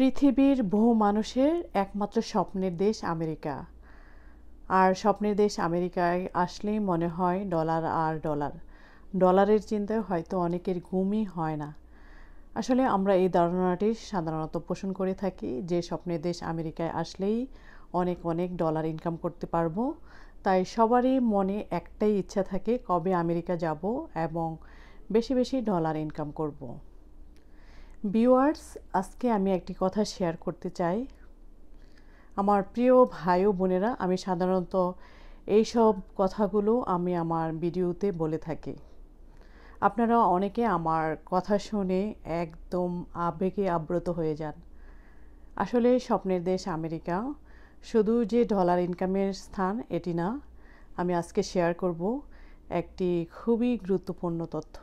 পৃথিবীর বহু মানুষের একমাত্র স্বপ্নের দেশ আমেরিকা। আর স্বপ্নের দেশ আমেরিকায় আসলেই মনে হয় ডলার আর ডলার। ডলারের চিন্তায় হয়তো অনেকের ঘুমই হয় না। আসলে আমরা এই ধারণাটি সাধারণত পোষণ করে থাকি যে স্বপ্নের দেশ আমেরিকায় আসলেই অনেক অনেক ডলার ইনকাম করতে পারবো। তাই সবারই মনে একটাই ইচ্ছা থাকে কবে আমেরিকা যাব এবং বেশি বেশি ডলার ইনকাম করব। ভিউয়ার্স, আজকে আমি একটি কথা শেয়ার করতে চাই। আমার প্রিয় ভাই ও বোনেরা, আমি সাধারণত এইসব কথাগুলো আমি আমার ভিডিওতে বলে থাকি। আপনারা অনেকে আমার কথা শুনে একদম আবেগে আপ্লুত হয়ে যান। আসলে স্বপ্নের দেশ আমেরিকা শুধু যে ডলার ইনকামের স্থান এটি না। আমি আজকে শেয়ার করব একটি খুবই গুরুত্বপূর্ণ তথ্য,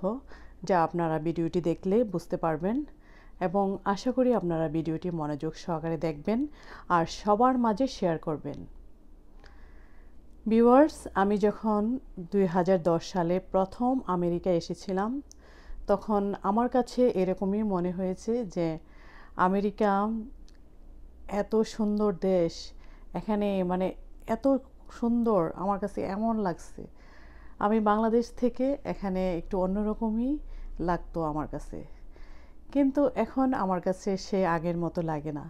যা আপনারা ভিডিওটি দেখলে বুঝতে পারবেন এবং আশা করি আপনারা ভিডিওটি মনোযোগ সহকারে দেখবেন আর সবার মাঝে শেয়ার করবেন। ভিউয়ার্স, আমি যখন 2010 সালে প্রথম আমেরিকা এসেছিলাম, তখন আমার কাছে এরকমই মনে হয়েছে যে আমেরিকা এত সুন্দর দেশ, এখানে এত সুন্দর, আমার কাছে এমন লাগছে। আমি বাংলাদেশ থেকে এখানে একটু অন্যরকমই লাগতো আমার কাছে, কিন্তু এখন আমার কাছে সে আগের মতো লাগে না।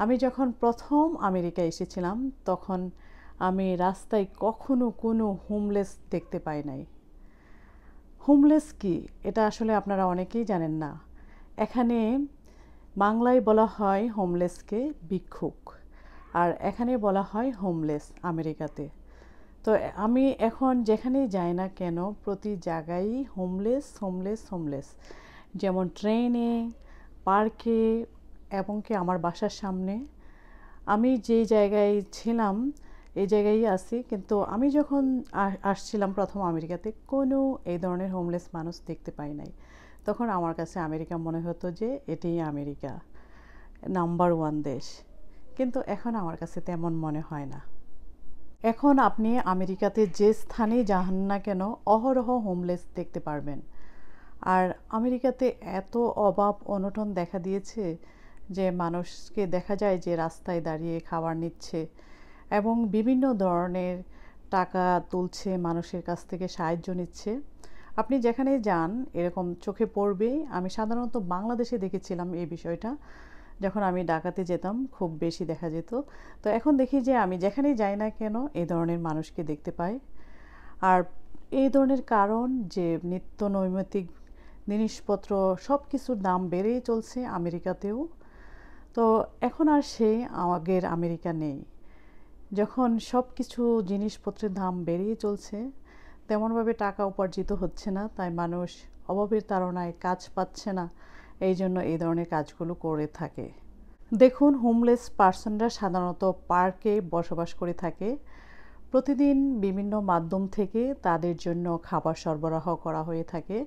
আমি যখন প্রথম আমেরিকা এসেছিলাম তখন আমি রাস্তায় কখনো কোনো হোমলেস দেখতে পাই নাই। হোমলেস কি, এটা আসলে আপনারা অনেকেই জানেন না। এখানে বাংলায় বলা হয় হোমলেসকে ভিক্ষুক, আর এখানে বলা হয় হোমলেস আমেরিকাতে। তো আমি এখন যেখানেই যাই না কেন প্রতি জায়গায় হোমলেস হোমলেস হোমলেস, যেমন ট্রেনে, পার্কে এবং কি আমার বাসার সামনে। আমি যে জায়গায় ছিলাম এই জায়গায় আছি, কিন্তু আমি যখন আসছিলাম প্রথম আমেরিকাতে কোনো এই ধরনের হোমলেস মানুষ দেখতে পাই নাই। তখন আমার কাছে আমেরিকা মনে হতো যে এটাই আমেরিকা, নাম্বার 1 দেশ। কিন্তু এখন আমার কাছে তেমন মনে হয় না। এখন আপনি আমেরিকাতে যে স্থানে যান না কেন অহরহ হোমলেস দেখতে পারবেন। আর আমেরিকাতে এত অভাব অনটন দেখা দিয়েছে যে মানুষকে দেখা যায় যে রাস্তায় দাঁড়িয়ে খাবার নিচ্ছে এবং বিভিন্ন ধরনের টাকা তুলছে, মানুষের কাছ থেকে সাহায্য নিচ্ছে। আপনি যেখানে যান এরকম চোখে পড়বেই। আমি সাধারণত বাংলাদেশে দেখেছিলাম এই বিষয়টা, যখন আমি ঢাকাতে যেতাম খুব বেশি দেখা যেত। তো এখন দেখি যে আমি যেখানেই যাই না কেন এই ধরনের মানুষকে দেখতে পাই। আর এই ধরনের কারণ যে নিত্য নৈমিত্তিক জিনিসপত্র সব কিছুর দাম বেড়েই চলছে আমেরিকাতেও। তো এখন আর সেই আগের আমেরিকা নেই। যখন সব কিছু জিনিসপত্রের দাম বেড়েই চলছে, তেমনভাবে টাকা উপার্জিত হচ্ছে না, তাই মানুষ অভাবের তাড়নায় কাজ পাচ্ছে না, এই জন্য এই ধরনের কাজগুলো করে থাকে। দেখুন, হোমলেস পার্সনরা সাধারণত পার্কে বসবাস করে থাকে। প্রতিদিন বিভিন্ন মাধ্যম থেকে তাদের জন্য খাবার সরবরাহ করা হয়ে থাকে।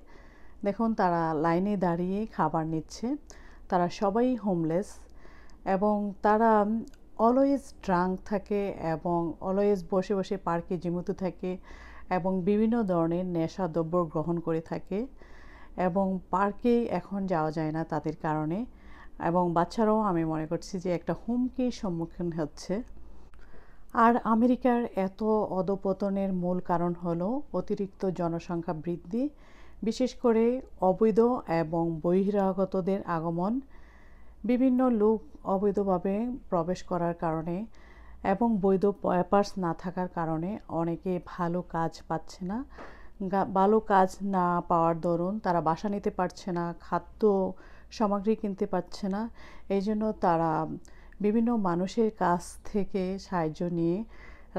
দেখুন, তারা লাইনে দাঁড়িয়ে খাবার নিচ্ছে। তারা সবাই হোমলেস এবং তারা অলওয়েজ ড্রাঙ্ক থাকে এবং অলওয়েজ বসে বসে পার্কে ঝিমুতে থাকে এবং বিভিন্ন ধরনের নেশাদ্রব্য গ্রহণ করে থাকে এবং পার্কে এখন যাওয়া যায় না তাদের কারণে। এবং বাচ্চারাও আমি মনে করছি যে একটা হুমকির সম্মুখীন হচ্ছে। আর আমেরিকার এত অধঃপতনের মূল কারণ হলো অতিরিক্ত জনসংখ্যা বৃদ্ধি, বিশেষ করে অবৈধ এবং বহিরাগতদের আগমন। বিভিন্ন লোক অবৈধভাবে প্রবেশ করার কারণে এবং বৈধ পেপারস না থাকার কারণে অনেকে ভালো কাজ পাচ্ছে না। ভালো কাজ না পাওয়ার দরুন তারা বাসা নিতে পারছে না, খাদ্য সামগ্রী কিনতে পারছে না। এই জন্য তারা বিভিন্ন মানুষের কাছ থেকে সাহায্য নিয়ে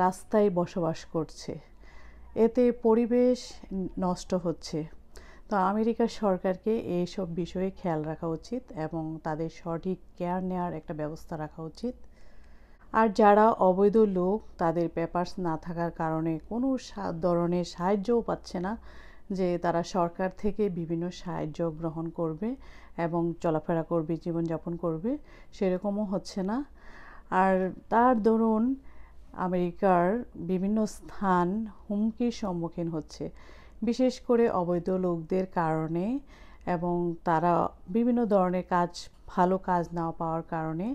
রাস্তায় বসবাস করছে। এতে পরিবেশ নষ্ট হচ্ছে। তো আমেরিকার সরকারকে এইসব বিষয়ে খেয়াল রাখা উচিত এবং তাদের সঠিক কেয়ার নেওয়ার একটা ব্যবস্থা রাখা উচিত। আর যারা অবৈধ লোক, তাদের পেপারস না থাকার কারণে কোনো ধরনের সাহায্যও পাচ্ছে না যে তারা সরকার থেকে বিভিন্ন সাহায্য গ্রহণ করবে এবং চলাফেরা করবে, জীবনযাপন করবে, সেরকমও হচ্ছে না। আর তার দরুন আমেরিকার বিভিন্ন স্থান হুমকির সম্মুখীন হচ্ছে, বিশেষ করে অবৈধ লোকদের কারণে এবং তারা বিভিন্ন ধরনের কাজ, ভালো কাজ না পাওয়ার কারণে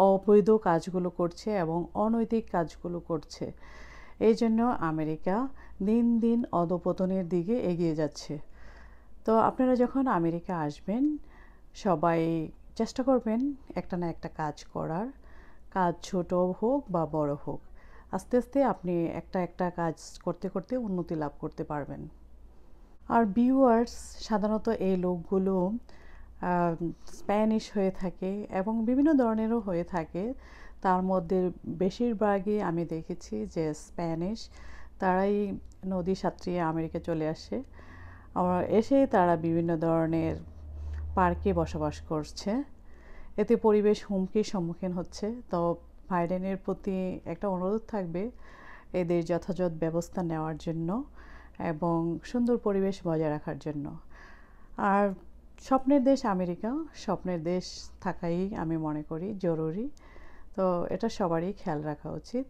অবৈধ কাজগুলো করছে এবং অনৈতিক কাজগুলো করছে। এই জন্য আমেরিকা দিন দিন অধঃপতনের দিকে এগিয়ে যাচ্ছে। তো আপনারা যখন আমেরিকা আসবেন, সবাই চেষ্টা করবেন একটা না একটা কাজ করার। কাজ ছোট হোক বা বড় হোক, আস্তে আস্তে আপনি একটা একটা কাজ করতে করতে উন্নতি লাভ করতে পারবেন। আর ভিউয়ার্স, সাধারণত এই লোকগুলো স্প্যানিশ হয়ে থাকে এবং বিভিন্ন ধরনেরও হয়ে থাকে। তার মধ্যে বেশিরভাগই আমি দেখেছি যে স্প্যানিশ, তারাই নদী সাঁতরিয়ে আমেরিকা চলে আসে। আবার এসে তারা বিভিন্ন ধরনের পার্কে বসবাস করছে। এতে পরিবেশ হুমকির সম্মুখীন হচ্ছে। তো বাইডেনের প্রতি একটা অনুরোধ থাকবে এদের যথাযথ ব্যবস্থা নেওয়ার জন্য এবং সুন্দর পরিবেশ বজায় রাখার জন্য। আর স্বপ্নের দেশ আমেরিকা, স্বপ্নের দেশ থাকাই আমি মনে করি জরুরি। তো এটা সবারই খেয়াল রাখা উচিত।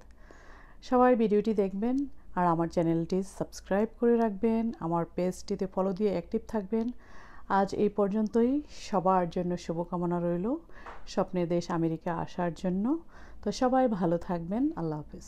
সবাই ভিডিওটি দেখবেন আর আমার চ্যানেলটি সাবস্ক্রাইব করে রাখবেন, আমার পেজটিতে ফলো দিয়ে অ্যাক্টিভ থাকবেন। আজ এই পর্যন্তই। সবার জন্য শুভকামনা রইল স্বপ্নের দেশ আমেরিকা আসার জন্য। তো সবাই ভালো থাকবেন। আল্লাহ হাফেজ।